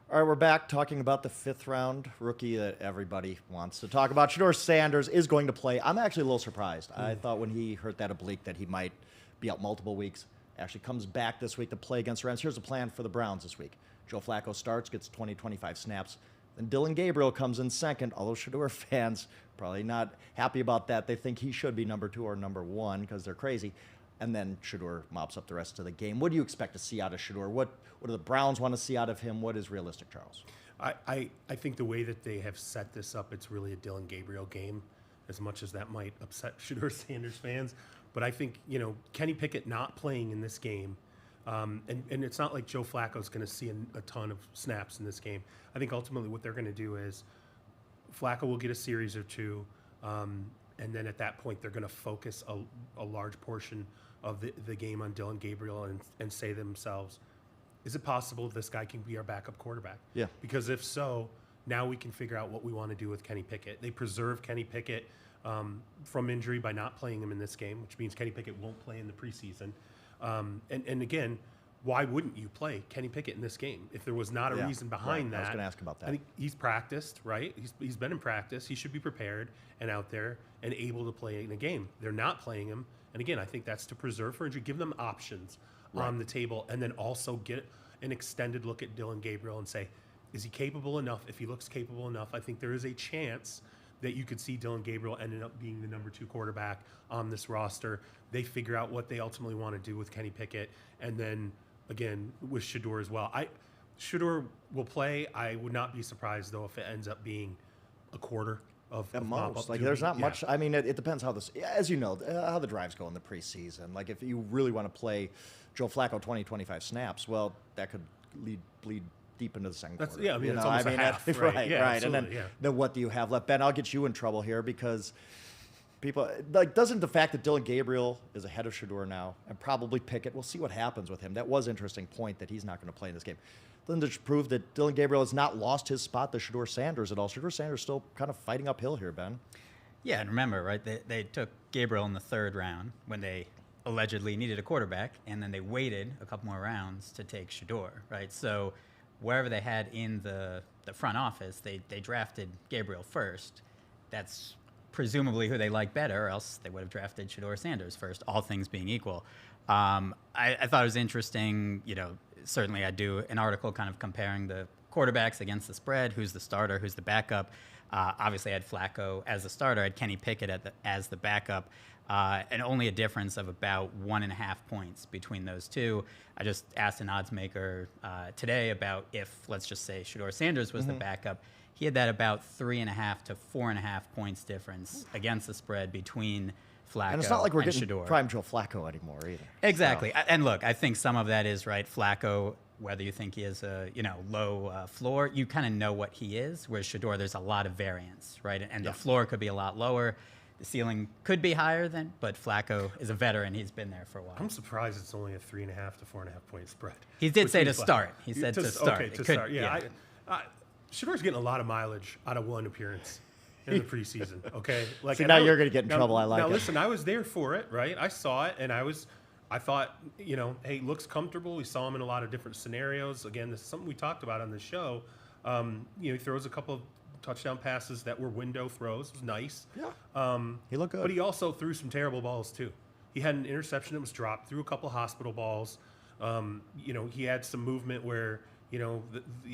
All right, we're back talking about the fifth-round rookie that everybody wants to talk about. Shedeur Sanders is going to play. I'm actually a little surprised. I thought when he hurt that oblique that he might be out multiple weeks. Actually comes back this week to play against the Rams. Here's the plan for the Browns this week. Joe Flacco starts, gets 20, 25 snaps. Then Dillon Gabriel comes in second, although Shedeur fans probably not happy about that. They think he should be number 2 or number 1 because they're crazy. And then Shedeur mops up the rest of the game. What do you expect to see out of Shedeur? What do the Browns want to see out of him? What is realistic, Charles? I think the way that they have set this up, it's really a Dillon Gabriel game, as much as that might upset Shedeur Sanders fans. But I think, Kenny Pickett not playing in this game, and it's not like Joe Flacco's going to see a ton of snaps in this game. I think ultimately what they're going to do is Flacco will get a series or two, and then at that point they're going to focus a large portion of the game on Dillon Gabriel and say to themselves, is it possible this guy can be our backup quarterback? Yeah. Because if so, now we can figure out what we want to do with Kenny Pickett. They preserve Kenny Pickett from injury by not playing him in this game, which means Kenny Pickett won't play in the preseason. And again, why wouldn't you play Kenny Pickett in this game if there was not a reason behind that? I was going to ask about that. I think he's practiced, right? He's been in practice. He should be prepared and out there and able to play in a game. They're not playing him. And again, I think that's to preserve for injury, give them options on the table, and then also get an extended look at Dillon Gabriel and say, is he capable enough? If he looks capable enough, I think there is a chance that you could see Dillon Gabriel ended up being the number 2 quarterback on this roster. They figure out what they ultimately want to do with Kenny Pickett, and then again with Shedeur as well. Shedeur will play. I would not be surprised though if it ends up being a quarter of most. Like there's not much. I mean, it depends how this, as you know, how the drives go in the preseason. Like if you really want to play Joe Flacco 20, 25 snaps, well, that could bleed deep into the second quarter. Yeah, I mean, it's almost a half. Right. And then, yeah. then what do you have left? Ben, I'll get you in trouble here because people, doesn't the fact that Dillon Gabriel is ahead of Shedeur now and probably Pickett, we'll see what happens with him. That was an interesting point that he's not going to play in this game. Doesn't it prove that Dillon Gabriel has not lost his spot to Shedeur Sanders at all? Shedeur Sanders still kind of fighting uphill here, Ben. Yeah, and remember, right, they took Gabriel in the 3rd round when they allegedly needed a quarterback, and then they waited a couple more rounds to take Shedeur, right? So wherever they had in the front office, they drafted Gabriel first. That's presumably who they like better, or else they would have drafted Shedeur Sanders first, all things being equal. I thought it was interesting, certainly I do an article kind of comparing the quarterbacks against the spread, who's the starter, who's the backup. Obviously I had Flacco as the starter, I had Kenny Pickett as the backup, and only a difference of about 1.5 points between those two. I just asked an odds maker today about if, let's just say, Shedeur Sanders was the backup. He had that about 3.5 to 4.5 points difference against the spread between Flacco and it's not like we're getting Shedeur. prime Joe Flacco anymore either. Exactly. So. And look, I think some of that is right. Flacco, whether you think he is a low floor, you kind of know what he is. Whereas Shedeur, there's a lot of variance, right? And the floor could be a lot lower. The ceiling could be higher but Flacco is a veteran. He's been there for a while. I'm surprised it's only a 3.5 to 4.5 point spread. He did say to start. He said to start. Okay, start. Yeah. Shedeur's getting a lot of mileage out of one appearance in the preseason. Okay, like now you're going to get in trouble. I like it. Now listen, I was there for it, right? I saw it, and I thought, hey, looks comfortable. We saw him in a lot of different scenarios. Again, this is something we talked about on the show. He throws a couple of touchdown passes that were window throws. It was nice. Yeah. He looked good. But he also threw some terrible balls too. He had an interception that was dropped, threw a couple hospital balls. He had some movement where, he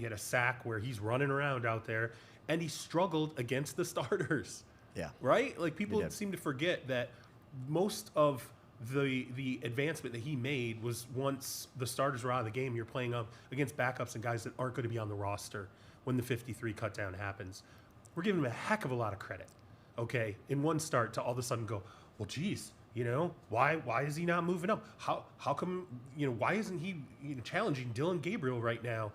had a sack where he's running around out there, and he struggled against the starters. Yeah. Right? Like people seem to forget that most of the advancement that he made was once the starters were out of the game, you're playing up against backups and guys that aren't going to be on the roster when the 53 cut down happens. We're giving him a heck of a lot of credit, okay, in one start to all of a sudden go, well, geez, why is he not moving up? How come, why isn't he challenging Dillon Gabriel right now?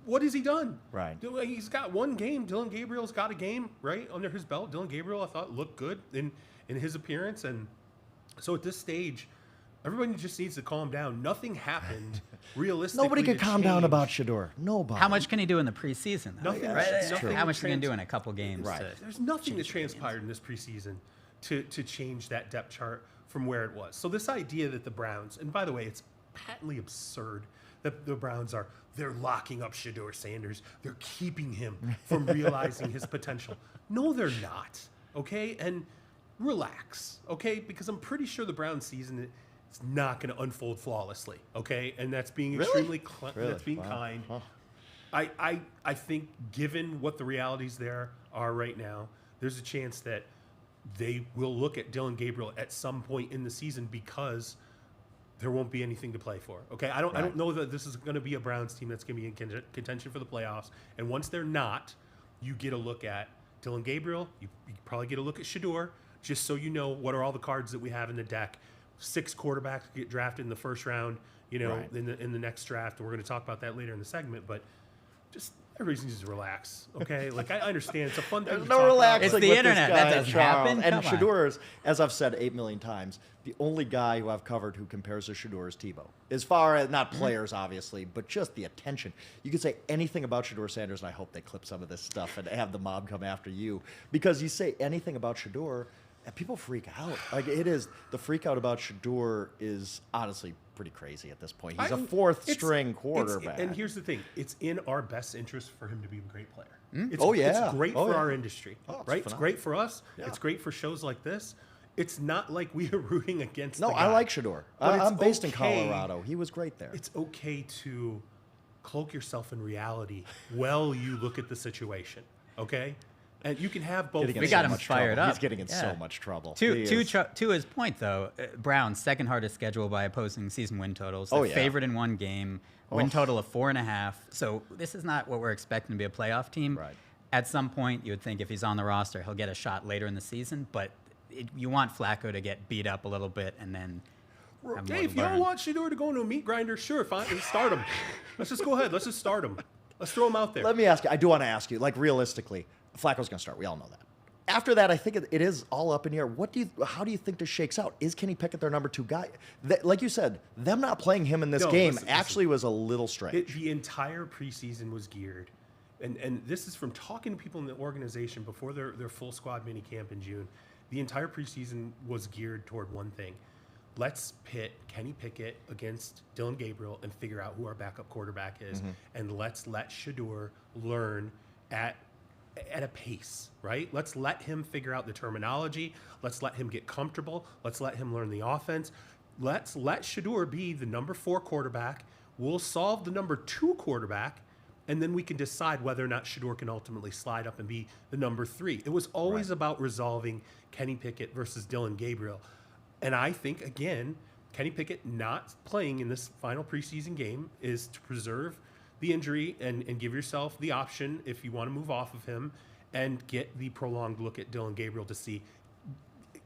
What has he done? Right. He's got one game. Dillon Gabriel's got a game, right, under his belt. Dillon Gabriel, I thought, looked good in his appearance. And so at this stage, everybody just needs to calm down. Nothing happened realistically. Nobody could calm down about Shedeur. Nobody. How much can he do in the preseason? Nothing. Right? That's true. How much can he do in a couple games? Right. There's nothing that transpired in this preseason to change that depth chart from where it was. So this idea that the Browns, and by the way, it's patently absurd that the Browns are they're locking up Shedeur Sanders. They're keeping him from realizing his potential. No, they're not. Okay, and relax. Okay, because I'm pretty sure the Browns season is not going to unfold flawlessly. Okay, and that's being extremely that's being kind. Huh. I think given what the realities there are right now, there's a chance that they will look at Dillon Gabriel at some point in the season because there won't be anything to play for. Okay, I don't know that this is going to be a Browns team that's going to be in contention for the playoffs. And once they're not, you get a look at Dillon Gabriel. You probably get a look at Shedeur, just so you know what are all the cards that we have in the deck. 6 quarterbacks get drafted in the first round. You know, in the next draft. And we're going to talk about that later in the segment, but. Just everybody needs to relax, okay? Like I understand it's a fun thing. There's to no talk relaxing It's with the this internet. guy, That doesn't Charles. happen. And Come on. Shedeur is, as I've said 8 million times, the only guy who I've covered who compares to Shedeur is Tebow. As far as not players, obviously, but just the attention. You could say anything about Shedeur Sanders, and I hope they clip some of this stuff and have the mob come after you, because you say anything about Shedeur, and people freak out. Like the freak out about Shedeur is honestly pretty crazy at this point. He's a fourth-string quarterback. And here's the thing: it's in our best interest for him to be a great player. It's, Oh, yeah. it's great Oh, for yeah. our industry, Oh, it's right? It's phenomenal. great for us. Yeah. It's great for shows like this. It's not like we are rooting against. No, the guy. I like Shedeur. But it's I'm based in okay. Colorado. He was great there. It's okay to cloak yourself in reality while you look at the situation. Okay, and you can have both. Getting in We so got him much fired trouble. up. He's getting in so Yeah. much trouble. To He is. his point, though, Browns' second hardest schedule by opposing season win totals. Oh, They're yeah. favored in one game, win total of 4.5. So this is not what we're expecting to be a playoff team. Right. At some point, you would think if he's on the roster, he'll get a shot later in the season. But you want Flacco to get beat up a little bit and then have more Hey, to if you don't learn. want Shedeur to go into a meat grinder, sure, fine. Let's start him. Let's just go ahead. Let's just start him. Let's throw him out there. Let me ask you. I do want to ask you, like realistically, Flacco's going to start. We all know that. After that, I think it is all up in the air. How do you think this shakes out? Is Kenny Pickett their number 2 guy? Like you said, them not playing him in this No, game listen. actually was a little strange. The entire preseason was geared, and this is from talking to people in the organization before their full squad mini camp in June. The entire preseason was geared toward one thing. Let's pit Kenny Pickett against Dillon Gabriel and figure out who our backup quarterback is, and let's let Shedeur learn at a pace, right? Let's let him figure out the terminology. Let's let him get comfortable. Let's let him learn the offense. Let's let Shedeur be the number 4 quarterback. We'll solve the number 2 quarterback, and then we can decide whether or not Shedeur can ultimately slide up and be the number 3. It was always about resolving Kenny Pickett versus Dillon Gabriel. And I think, again, Kenny Pickett not playing in this final preseason game is to preserve the injury and give yourself the option, if you want to move off of him, and get the prolonged look at Dillon Gabriel to see,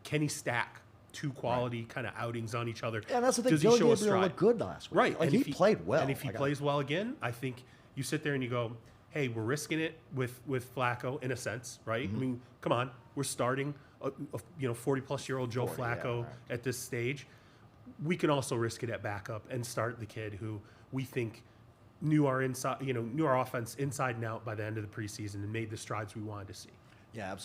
can he stack 2 quality kind of outings on each other? And that's the thing. Does he Dillon show a Gabriel stride? looked good last week. Right. Like and he played well. And if he plays well again, I think you sit there and you go, hey, we're risking it with Flacco in a sense, right? I mean, come on. We're starting a 40-plus-year-old Joe 40, yeah, Flacco right. at this stage. We can also risk it at backup and start the kid who we think knew our offense inside and out by the end of the preseason and made the strides we wanted to see. Yeah, absolutely.